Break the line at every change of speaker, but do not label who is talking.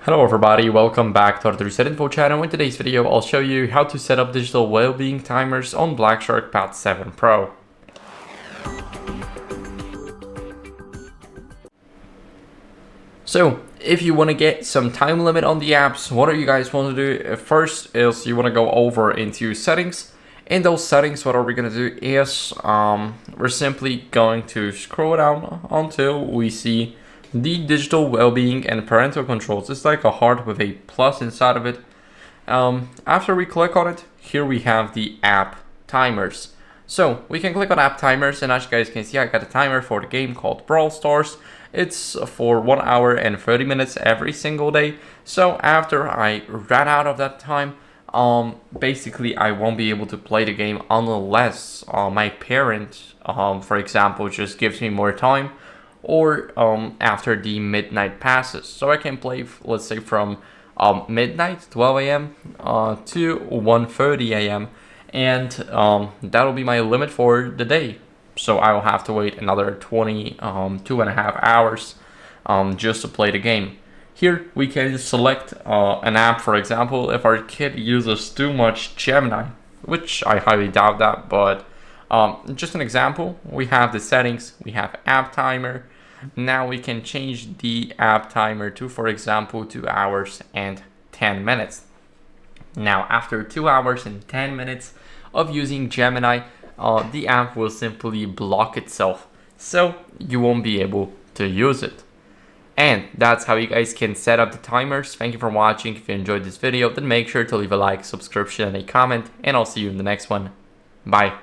Hello everybody, welcome back to the HardReset.Info channel. In today's video, I'll show you how to set up digital well-being timers on BlackShark Pad 7 Pro. So, if you want to get some time limit on the apps, what do you guys want to do? First is you want to go over into settings. In those settings, what are we going to do is we're simply going to scroll down until we see the digital well-being and parental controls. It's like a heart with a plus inside of it. After we click on it, here we have the app timers. So we can click on app timers, and as you guys can see, I got a timer for the game called Brawl Stars. It's for 1 hour and 30 minutes every single day. So after I ran out of that time, basically I won't be able to play the game unless my parent, for example, just gives me more time, or after the midnight passes. So I can play, let's say, from midnight 12 a.m. To 1:30 a.m. and that'll be my limit for the day. So I will have to wait another 2.5 hours just to play the game. Here we can select an app. For example, if our kid uses too much Gemini, which I highly doubt that, but just an example, we have the settings, we have app timer. Now we can change the app timer to, for example, 2 hours and 10 minutes. Now after 2 hours and 10 minutes of using Gemini, the app will simply block itself, so you won't be able to use it. And that's how you guys can set up the timers. Thank you for watching. If you enjoyed this video, then make sure to leave a like, subscription, and a comment, and I'll see you in the next one. Bye.